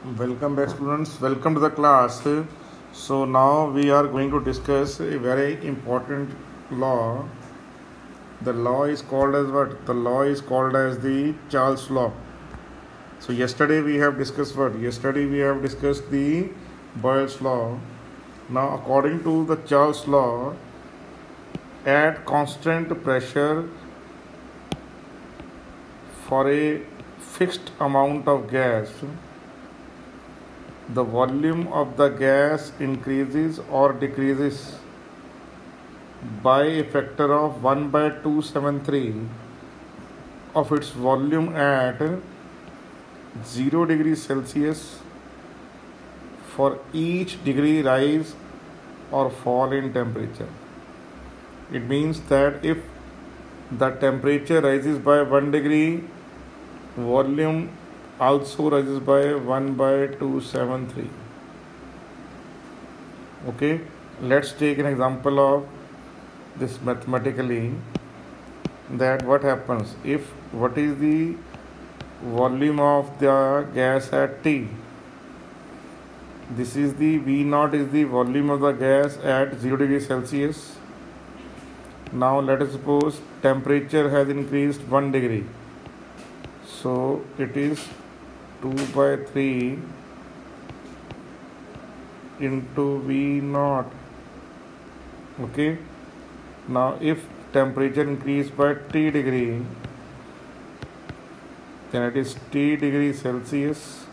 Welcome back, students. Welcome to the class. So now we are going to discuss a very important law. The law is called as what? The law is called as the Charles law. So yesterday we have discussed what? Yesterday we have discussed the Boyle's law. Now according to the Charles law, at constant pressure for a fixed amount of gas, the volume of the gas increases or decreases by a factor of 1 by 273 of its volume at 0 degrees Celsius for each degree rise or fall in temperature. It means that if the temperature rises by 1 degree, volume also rises by 1 by 273. Okay, let's take an example of this mathematically. That what happens if what is the volume of the gas at T? This is the V0 is the volume of the gas at 0 degrees Celsius. Now let us suppose temperature has increased 1 degree. So it is 2 by 3 into V0. Okay. Now if temperature increased by T degree, then it is T degree Celsius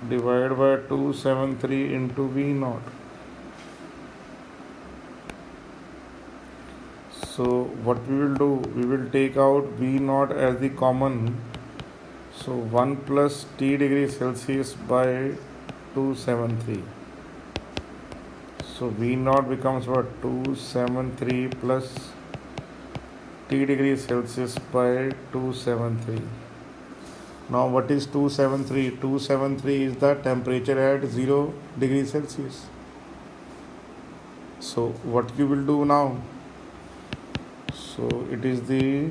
divided by 273 into V0. So what we will do, we will take out V0 as the common. So 1 plus T degree Celsius by 273. So V0 becomes what? 273 plus T degree Celsius by 273. Now what is 273? 273 is the temperature at 0 degrees Celsius. So what you will do now? So it is the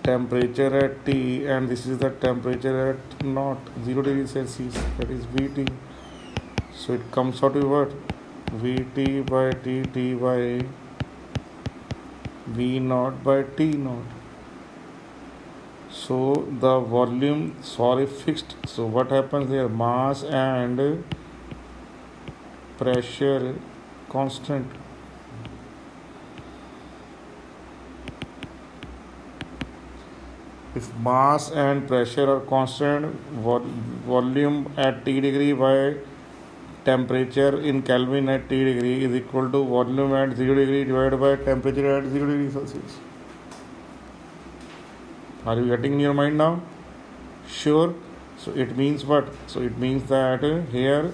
temperature at T and this is the temperature at 0 degrees Celsius, that is Vt. So it comes out to what? Vt by Tt by V0 by T0. So the volume fixed. So what happens here? Mass and pressure constant. If mass and pressure are constant, volume at T degree by temperature in Kelvin at T degree is equal to volume at 0 degree divided by temperature at 0 degree Celsius. Are you getting in your mind now? Sure. So it means what? So it means that here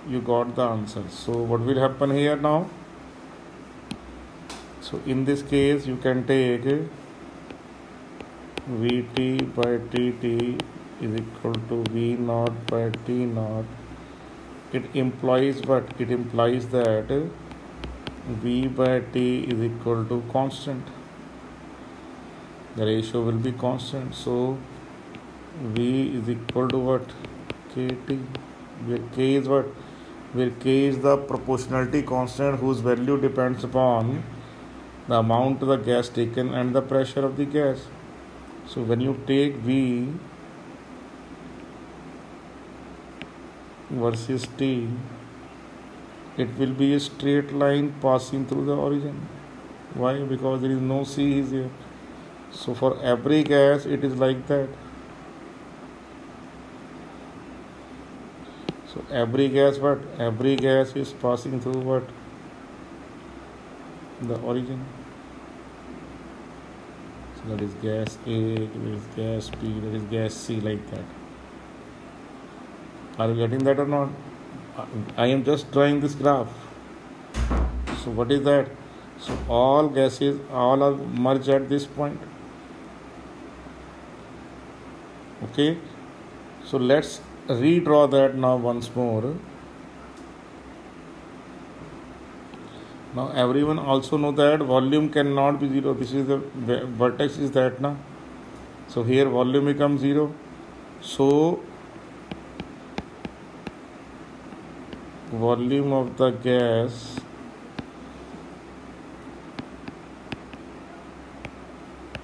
you got the answer. So what will happen here now? So in this case you can take Vt by Tt is equal to V0 by T0. It implies what? It implies that V by T is equal to constant. The ratio will be constant. So V is equal to what? Kt. Where K is what? Where K is the proportionality constant whose value depends upon the amount of the gas taken and the pressure of the gas. So when you take V versus T, it will be a straight line passing through the origin. Why? Because there is no C is here. So for every gas it is like that. So every gas what? Every gas is passing through what? The origin. So that is gas A, that is gas B, that is gas C, like that. Are you getting that or not? I am just drawing this graph. So what is that? So all gases, all are merged at this point. Okay. So let's redraw that now once more. Now everyone also know that volume cannot be 0. This is the vertex is that now. So here volume becomes 0. So volume of the gas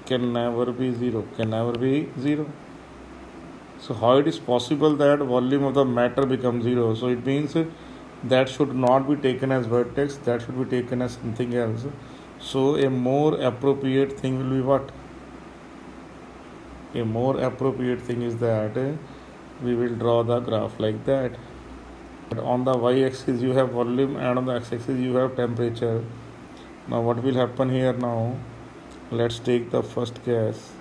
can never be zero. So how it is possible that volume of the matter becomes zero? So it means that should not be taken as vertex, that should be taken as something else. So a more appropriate thing will be what? A more appropriate thing is that we will draw the graph like that. On the y-axis you have volume and on the x-axis you have temperature. Now what will happen here now? Let's take the first gas.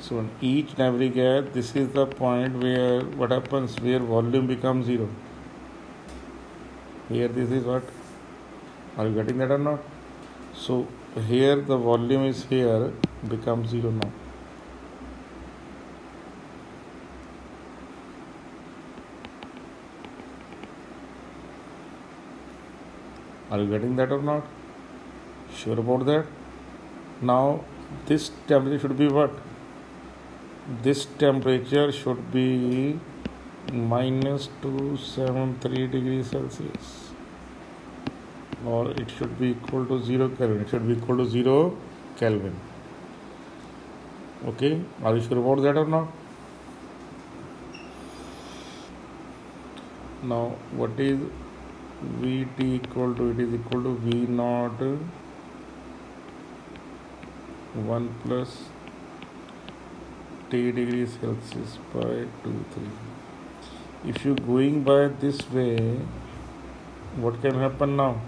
So in each and every gas, this is the point where what happens, where volume becomes zero. Here this is what? Are you getting that or not? So here the volume is here, becomes zero now. Are you getting that or not? Sure about that? Now this temperature should be what? This temperature should be minus 273 degrees Celsius, or it should be equal to 0 Kelvin. It should be equal to 0 Kelvin. Okay, are you sure about that or not? Now what is Vt equal to? It is equal to V naught 1 plus T degrees Celsius by 2-3. If you going by this way, what can happen now?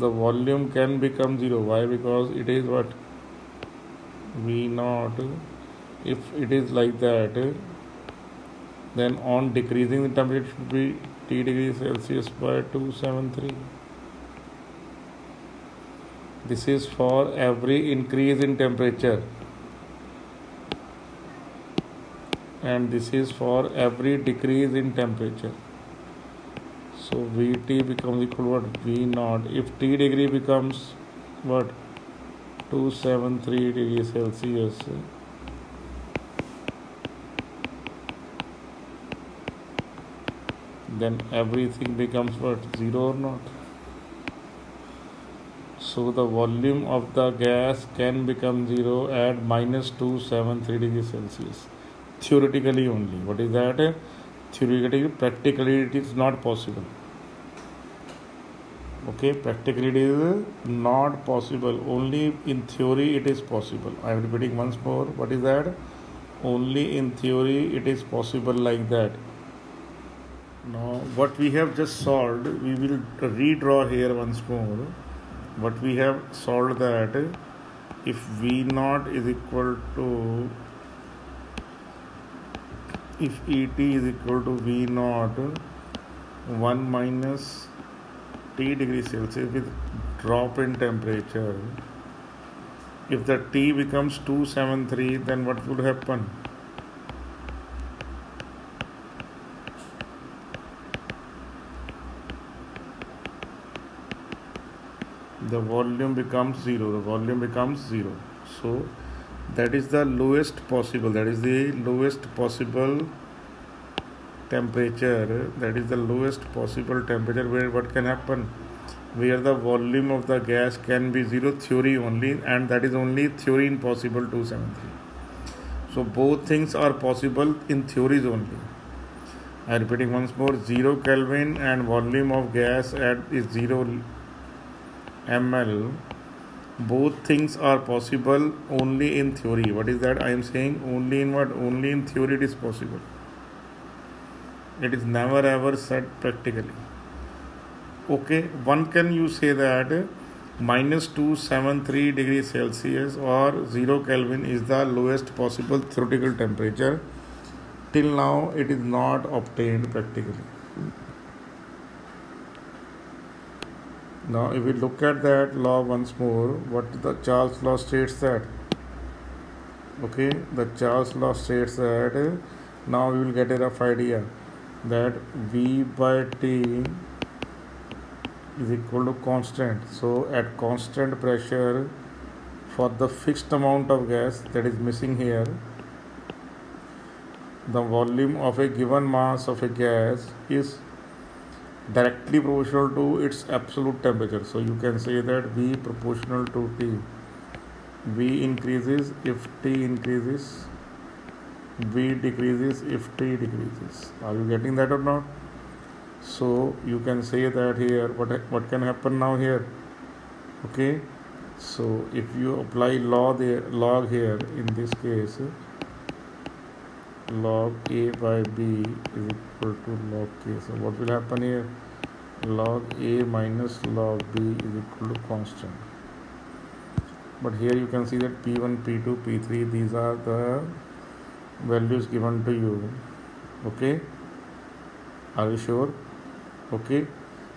The volume can become zero. Why? Because it is what? V naught. If it is like that, then on decreasing the temperature should be T degrees Celsius by 273. This is for every increase in temperature, and this is for every decrease in temperature. So Vt becomes equal to what? V naught. If T degree becomes what? 273 degrees Celsius, then everything becomes what? Zero or not? So the volume of the gas can become zero at minus 273 degrees Celsius. Theoretically only. What is that? Theoretically, practically it is not possible. Okay, practically it is not possible. Only in theory it is possible. I am repeating once more. What is that? Only in theory it is possible like that. Now what we have just solved, we will redraw here once more. What we have solved that if V naught is equal to, if Et is equal to V naught 1 minus T degrees Celsius with drop in temperature, if the T becomes 273, then what would happen? The volume becomes zero. The volume becomes zero. So that is the lowest possible. That is the lowest possible temperature. That is the lowest possible temperature where what can happen? Where the volume of the gas can be zero, theory only, and that is only theory in possible 273. So both things are possible in theories only. I am repeating once more: 0 Kelvin and volume of gas at is 0 ml. Both things are possible only in theory. What is that? I am saying only in what? Only in theory it is possible. It is never ever said practically. Okay, one can you say that minus 273 degrees Celsius or 0 Kelvin is the lowest possible theoretical temperature. Till now it is not obtained practically. Now if we look at that law once more, what the Charles law states that, okay, the Charles law states that now we will get a rough idea that V by T is equal to constant. So at constant pressure for the fixed amount of gas that is missing here, the volume of a given mass of a gas is directly proportional to its absolute temperature. So you can say that V proportional to T. V increases if T increases, V decreases if T decreases. Are you getting that or not? So you can say that here what can happen now here, okay? So if you apply log here, in this case log A by B is equal to log K. So what will happen here? Log A minus log B is equal to constant. But here you can see that P1, P2, P3, these are the values given to you. Okay, are you sure? Okay,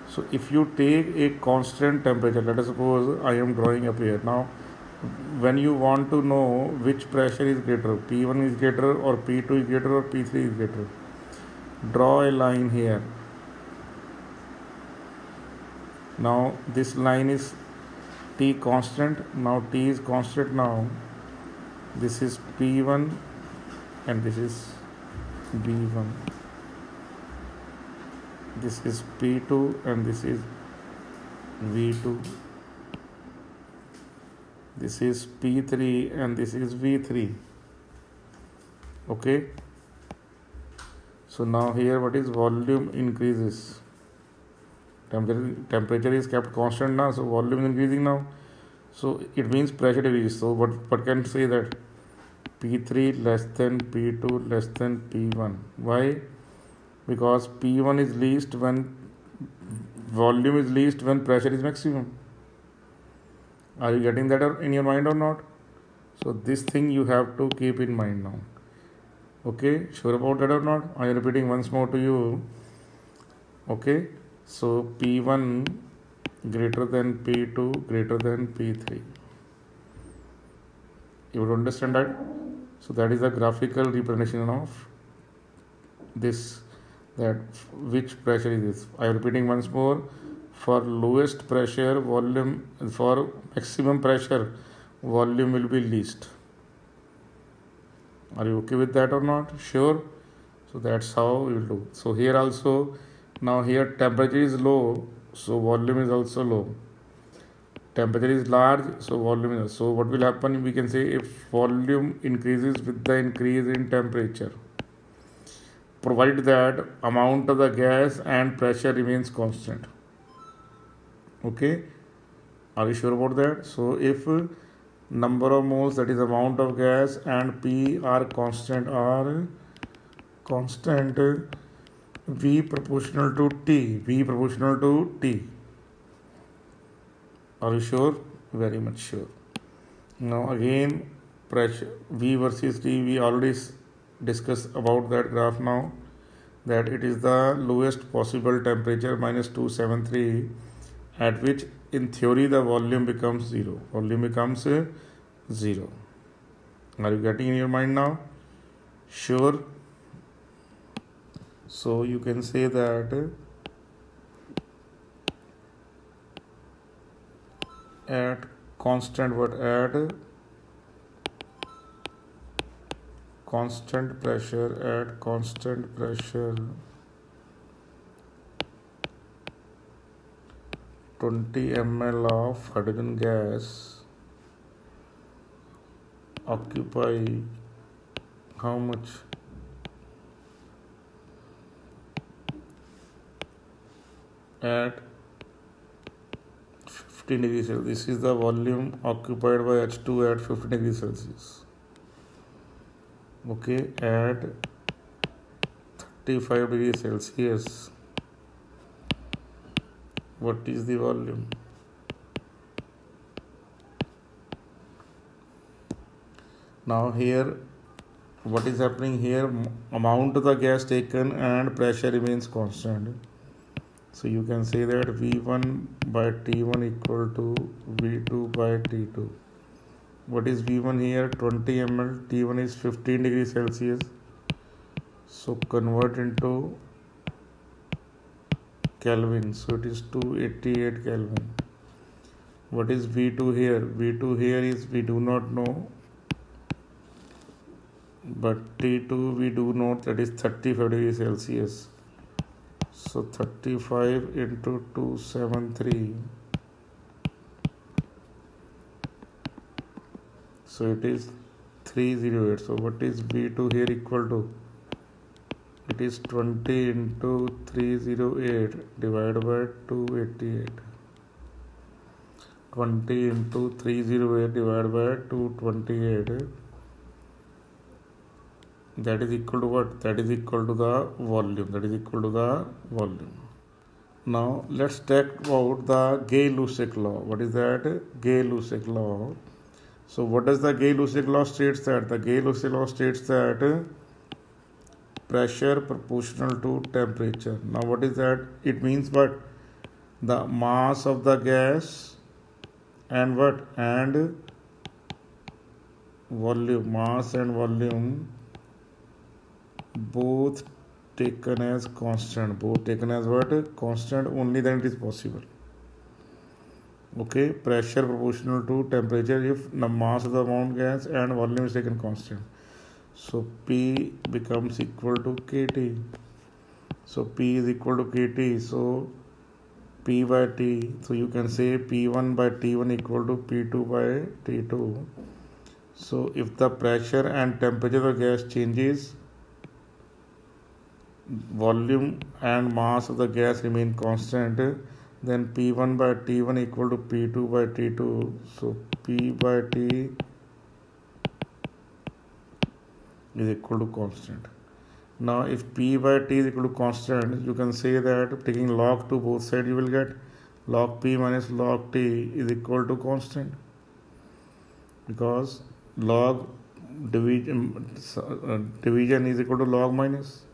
so if you take a constant temperature, let us suppose I am drawing up here. Now when you want to know which pressure is greater, P1 is greater or P2 is greater or P3 is greater, draw a line here. Now this line is T constant. Now T is constant. Now this is P1 and this is B1. This is P2 and this is V2. This is P3 and this is V3. Okay. So now here what is volume increases. Temperature is kept constant now, so volume is increasing now. So it means pressure decreases. So what can say that P3 less than P2 less than P1. Why? Because P1 is least when volume is least when pressure is maximum. Are you getting that in your mind or not? So this thing you have to keep in mind now. Okay, sure about that or not? I am repeating once more to you. Okay, so P1 greater than P2 greater than P3. You would understand that? So that is a graphical representation of this, that which pressure is this. I am repeating once more. For lowest pressure, volume, for maximum pressure, volume will be least. Are you okay with that or not? Sure. So that's how we will do. So here also, now here temperature is low, so volume is also low. Temperature is large, so volume is. So what will happen? We can say if volume increases with the increase in temperature, provided that amount of the gas and pressure remains constant. Okay, are you sure about that? So if number of moles, that is amount of gas, and P are constant, V proportional to T, V proportional to T. Are you sure? Very much sure. Now again, pressure V versus T, we already discussed about that graph now, that it is the lowest possible temperature -273, at which in theory the volume becomes zero. Volume becomes zero. Are you getting in your mind now? Sure. So you can say that at constant pressure 20 ml of hydrogen gas occupy how much? At 15 degrees Celsius. This is the volume occupied by H2 at 15 degrees Celsius. Okay, at 35 degrees Celsius, what is the volume? Now here, what is happening here? Amount of the gas taken and pressure remains constant. So you can say that V1 by T1 equal to V2 by T2. What is V1 here? 20 ml. T1 is 15 degrees Celsius. So convert into Kelvin. So it is 288 Kelvin. What is V2 here? V2 here is we do not know. But T2 we do know, that is 35 degrees Celsius. So 35 into 273. So it is 308. So what is V2 here equal to? It is 20 into 308 divided by 288. 20 into 308 divided by 228. That is equal to what? That is equal to the volume. That is equal to the volume. Now let's talk about the Gay-Lussac law. What is that? Gay-Lussac law. So what does the Gay-Lussac law states that? The Gay-Lussac law states that pressure proportional to temperature. Now what is that? It means what? The mass of the gas and what? And volume. Mass and volume both taken as constant. Both taken as what? Constant. Only then it is possible. Okay, pressure proportional to temperature if the mass of the bound gas and volume is taken constant. So P becomes equal to KT. So P is equal to KT. So P by T. So you can say P1 by T1 equal to P2 by T2. So if the pressure and temperature of gas changes, volume and mass of the gas remain constant, then P1 by T1 equal to P2 by T2. So P by T is equal to constant. Now if P by T is equal to constant, you can say that taking log to both sides, you will get log P minus log T is equal to constant, because log division is equal to log minus.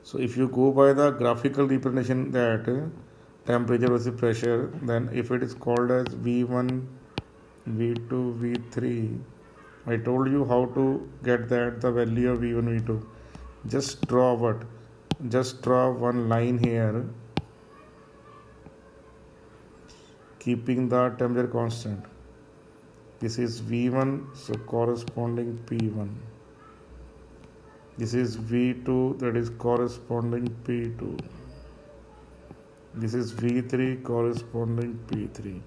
So if you go by the graphical representation that temperature versus pressure, then if it is called as V1, V2, V3, I told you how to get that, the value of V1, V2. Just draw what? Just draw one line here, keeping the temperature constant. This is V1, so corresponding P1. This is V2, that is corresponding P2. This is V3 corresponding P3.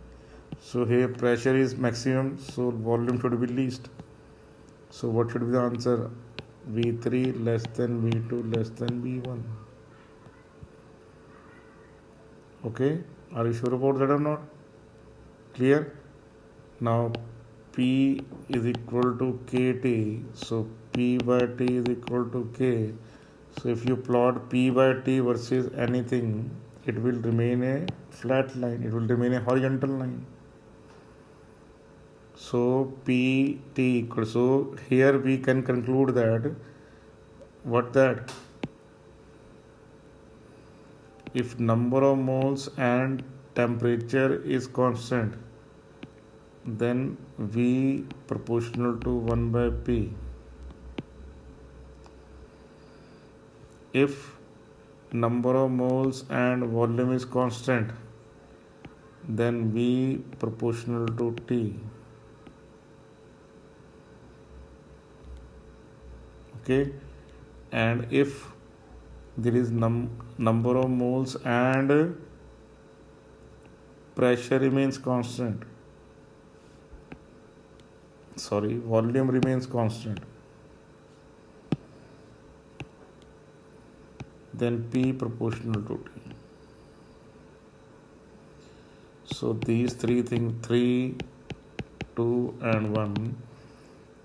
So here pressure is maximum, so volume should be least. So what should be the answer? V3 less than V2 less than V1. Okay, are you sure about that or not? Clear? Now P is equal to KT, so P by T is equal to K. So if you plot P by T versus anything, it will remain a flat line, it will remain a horizontal line. So P T equal, so here we can conclude that, what that? If number of moles and temperature is constant, then V proportional to 1 by P. If number of moles and volume is constant, then V proportional to T. Okay, and if there is number of moles and pressure remains constant, volume remains constant, then P proportional to T. So these three things, 3, 2 and 1,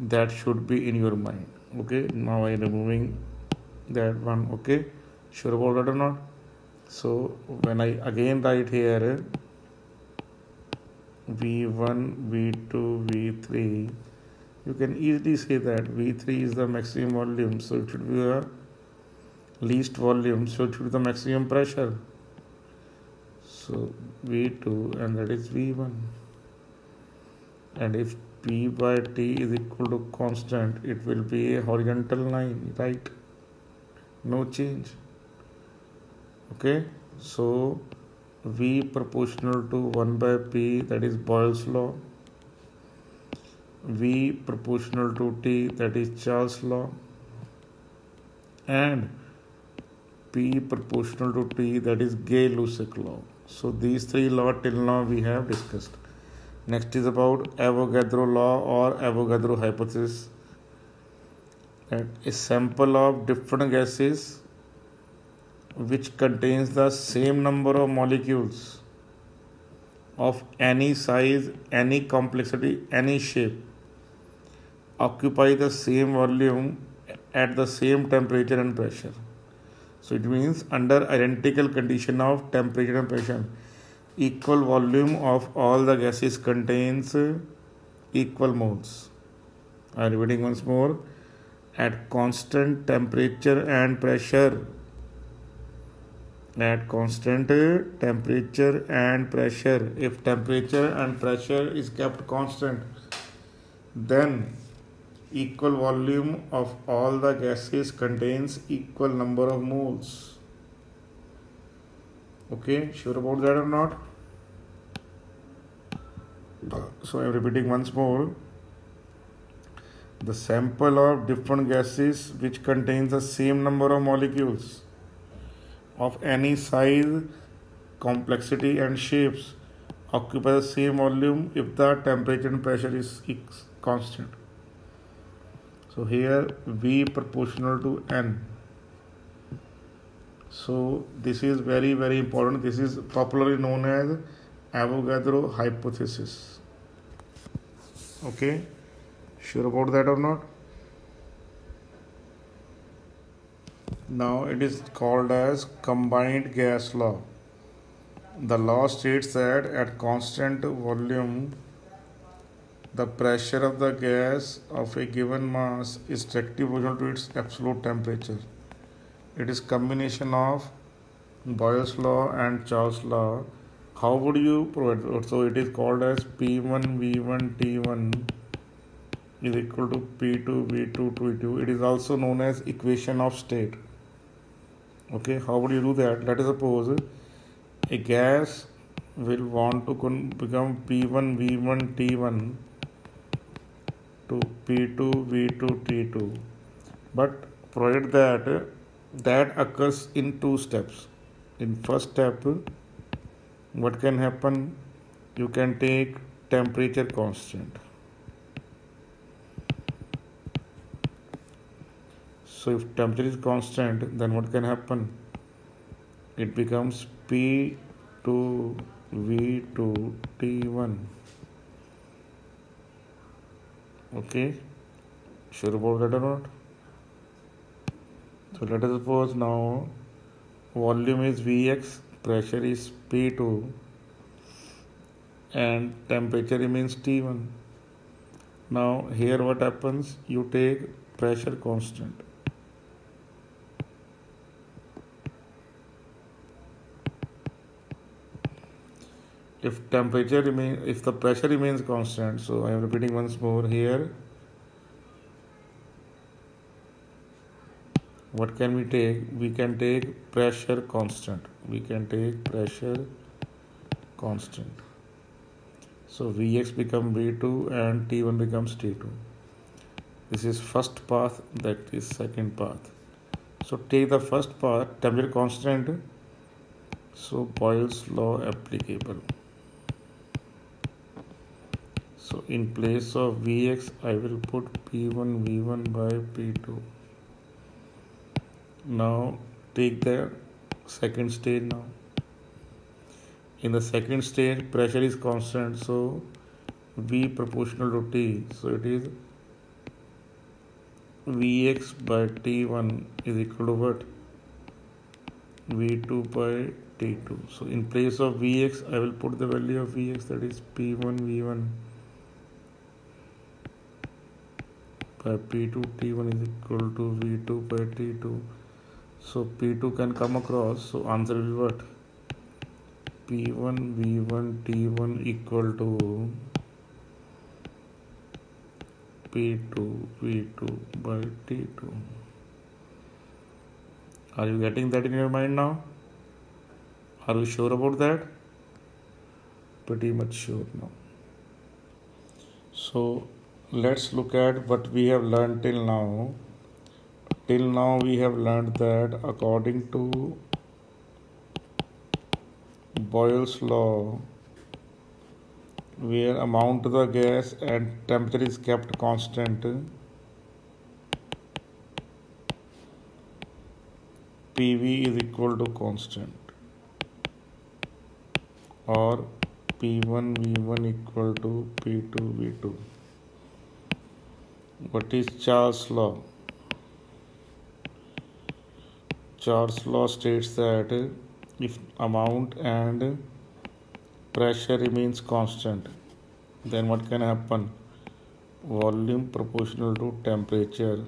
that should be in your mind. Okay, now I am removing that one. Okay, sure about that or not? So when I again write here V1, V2, V3, you can easily say that V3 is the maximum volume, so it should be a least volume, so it should be the maximum pressure. So V2, and that is V1. And if P by T is equal to constant, it will be a horizontal line, right? No change. Okay, so V proportional to 1 by P, that is Boyle's law. V proportional to T, that is Charles' law. And P proportional to T, that is Gay-Lussac law. So these three laws till now we have discussed. Next is about Avogadro law or Avogadro hypothesis. That a sample of different gases which contains the same number of molecules of any size, any complexity, any shape occupy the same volume at the same temperature and pressure. So it means under identical condition of temperature and pressure, equal volume of all the gases contains equal moles. I am repeating once more. At constant temperature and pressure, if temperature and pressure is kept constant, then equal volume of all the gases contains equal number of moles. Okay, sure about that or not? So I am repeating once more. The sample of different gases which contains the same number of molecules of any size, complexity and shapes occupy the same volume if the temperature and pressure is constant. So here V proportional to N. So this is very, very important. This is popularly known as Avogadro hypothesis. Okay, sure about that or not? Now it is called as combined gas law. The law states that at constant volume, the pressure of the gas of a given mass is directly proportional to its absolute temperature. It is combination of Boyle's law and Charles' law. How would you provide? So it is called as P1 V1 T1 is equal to P2 V2 T2. It is also known as equation of state. Okay, how would you do that? Let us suppose a gas will want to become P1 V1 T1 to P2 V2 T2, but provided that occurs in two steps. In first step, what can happen? You can take temperature constant. So if temperature is constant, then what can happen? It becomes P2 V2 T1. Okay, sure about that or not? So let us suppose now volume is Vx, pressure is P2 and temperature remains T1. Now here what happens? You take pressure constant. If the pressure remains constant, so I am repeating once more here. What can we take? We can take pressure constant. So Vx becomes V2 and T1 becomes T2. This is first path, that is second path. So take the first path, temperature constant. So Boyle's law applicable. So in place of Vx, I will put P1 V1 by P2. Now take the second stage now. In the second stage, pressure is constant, so V proportional to T. So it is Vx by T1 is equal to what? V2 by T2. So in place of Vx, I will put the value of Vx, that is P1 V1 by P2 T1 is equal to V2 by T2. So P2 can come across. So answer will be what? P1 V1 T1 equal to P2 V2 by T2. Are you getting that in your mind now? Are you sure about that? Pretty much sure now. So let's look at what we have learned till now. Till now we have learned that according to Boyle's law, where amount of the gas and temperature is kept constant, PV is equal to constant, or P1 V1 equal to P2 V2. What is Charles' law? Charles' law states that if amount and pressure remains constant, then what can happen? Volume proportional to temperature,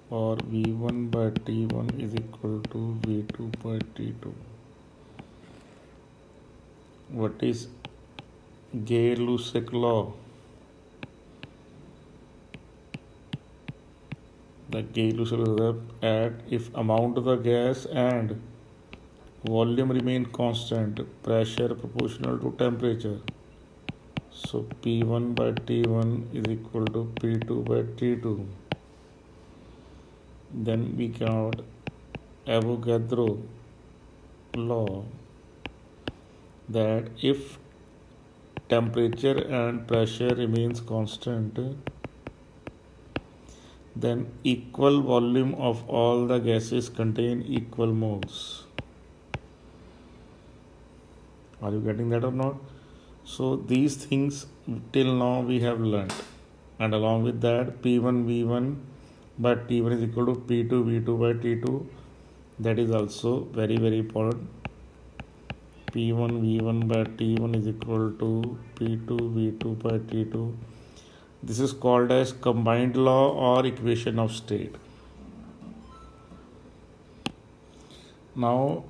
or V1 by T1 is equal to V2 by T2. What is Gay-Lussac law? The Gay-Lussac law is that if amount of the gas and volume remain constant, pressure proportional to temperature, so P1 by T1 is equal to P2 by T2. Then we got Avogadro law, that if temperature and pressure remains constant, then equal volume of all the gases contain equal moles. Are you getting that or not? So these things till now we have learned, and along with that P1 V1 by T1 is equal to P2 V2 by T2. That is also very important. P1 V1 by T1 is equal to P2 V2 by T2. This is called as combined law or equation of state. Now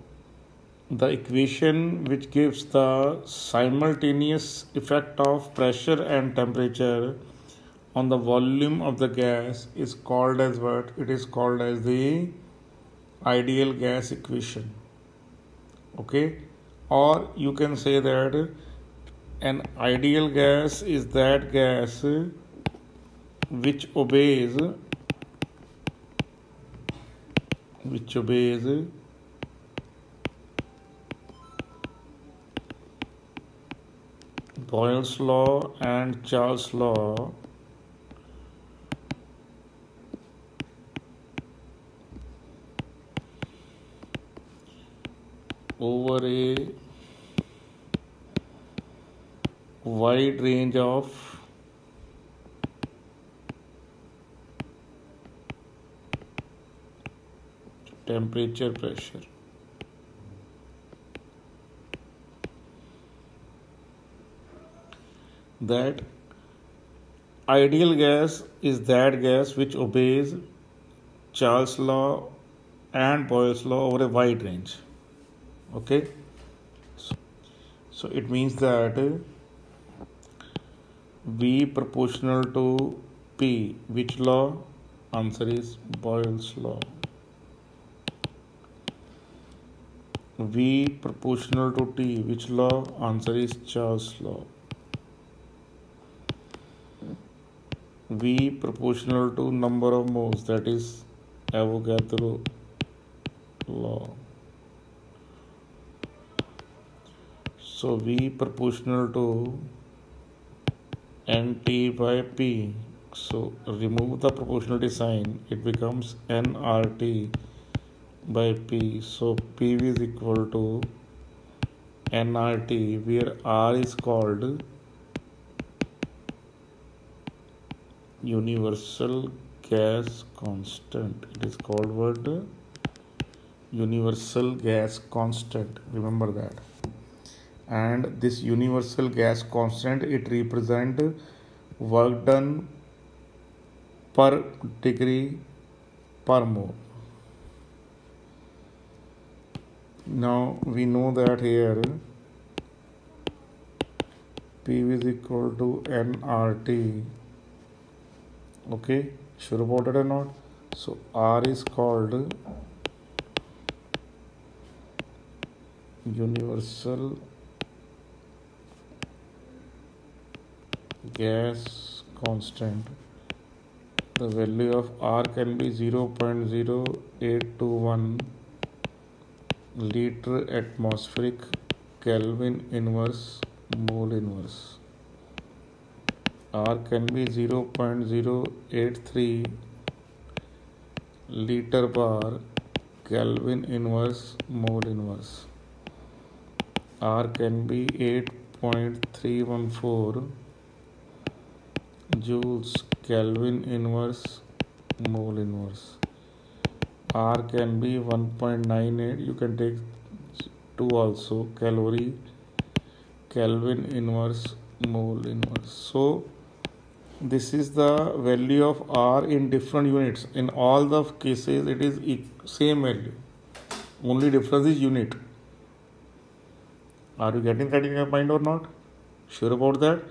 the equation which gives the simultaneous effect of pressure and temperature on the volume of the gas is called as what? It is called as the ideal gas equation. Okay, or you can say that an ideal gas is that gas which obeys Boyle's law and Charles' law over a wide range of temperature, pressure. That ideal gas is that gas which obeys Charles' law and Boyle's law over a wide range. Okay, so it means that V proportional to P, which law? Answer is Boyle's law. V proportional to T, which law? Answer is Charles' law. V proportional to number of moles, that is Avogadro law. So V proportional to NT by P. So remove the proportionality sign, it becomes nRT by P. So PV is equal to nRT, where R is called universal gas constant. It is called what? Universal gas constant. Remember that. And this universal gas constant, it represents work done per degree per mole. Now we know that here PV is equal to nRT. Okay, sure about it or not? So R is called universal gas constant. The value of R can be 0.0821 liter atmospheric Kelvin inverse mole inverse. R can be 0.083 liter bar Kelvin inverse mole inverse. R can be 8.314 joules Kelvin inverse mole inverse. R can be 1.98, you can take 2 also, calorie Kelvin inverse mole inverse. So this is the value of R in different units. In all the cases it is same value, only difference is unit. Are you getting that in your mind or not? Sure about that?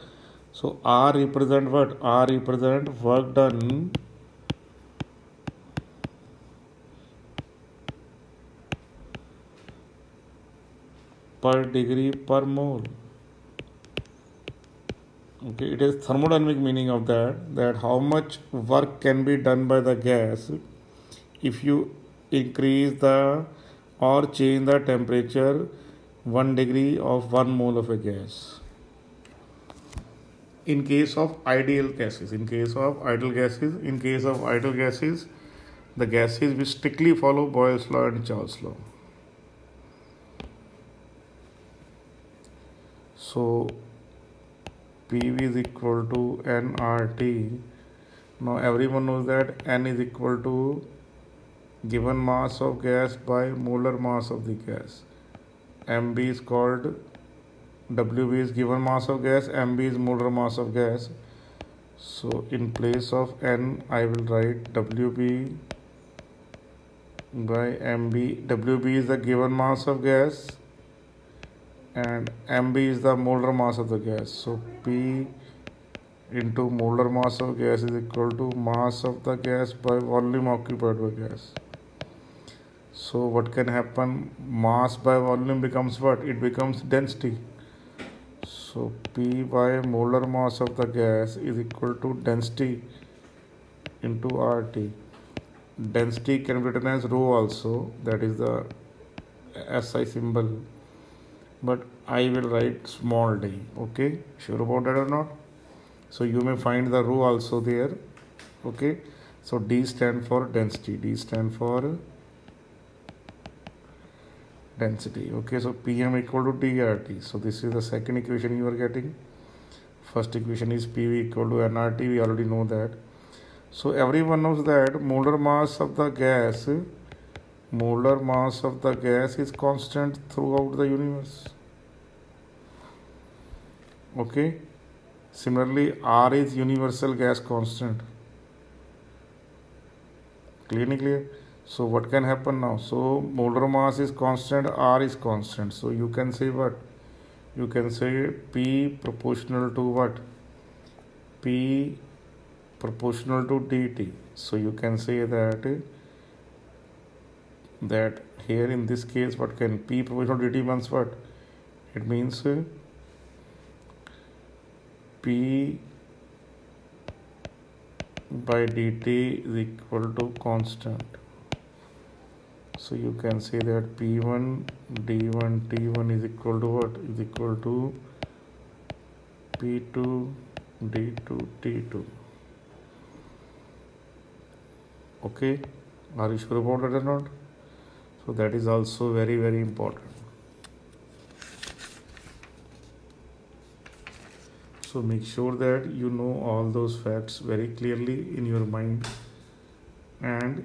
So R represent what? R represent work done per degree per mole. Okay, it is thermodynamic meaning of that how much work can be done by the gas if you increase the or change the temperature 1 degree of 1 mole of a gas. In case of ideal gases, the gases will strictly follow Boyle's law and Charles' law. So PV is equal to nRT. Now everyone knows that N is equal to given mass of gas by molar mass of the gas. MB is called, WB is given mass of gas, MB is molar mass of gas. So in place of N I will write WB by MB. WB is the given mass of gas and MB is the molar mass of the gas. So P into molar mass of gas is equal to mass of the gas by volume occupied by gas. So what can happen? Mass by volume becomes what? It becomes density. So P by molar mass of the gas is equal to density into RT. Density can be written as rho also, that is the SI symbol, but I will write small d. Okay, sure about that or not? So you may find the rho also there. Okay, so D stand for density, D stand for density. Okay, so PM equal to DRT. So this is the second equation you are getting. First equation is PV equal to nRT. We already know that. So everyone knows that molar mass of the gas is constant throughout the universe. Okay. Similarly, R is universal gas constant. Clear? So what can happen now? So molar mass is constant, R is constant. So you can say what? You can say P proportional to what? P proportional to dt. So you can say that here in this case, what can P proportional to dt means what? It means P by dt is equal to constant. So you can say that P1 D1 T1 is equal to what? Is equal to P2 D2 T2. Okay, are you sure about that or not? So that is also very, very important. So make sure that you know all those facts very clearly in your mind, and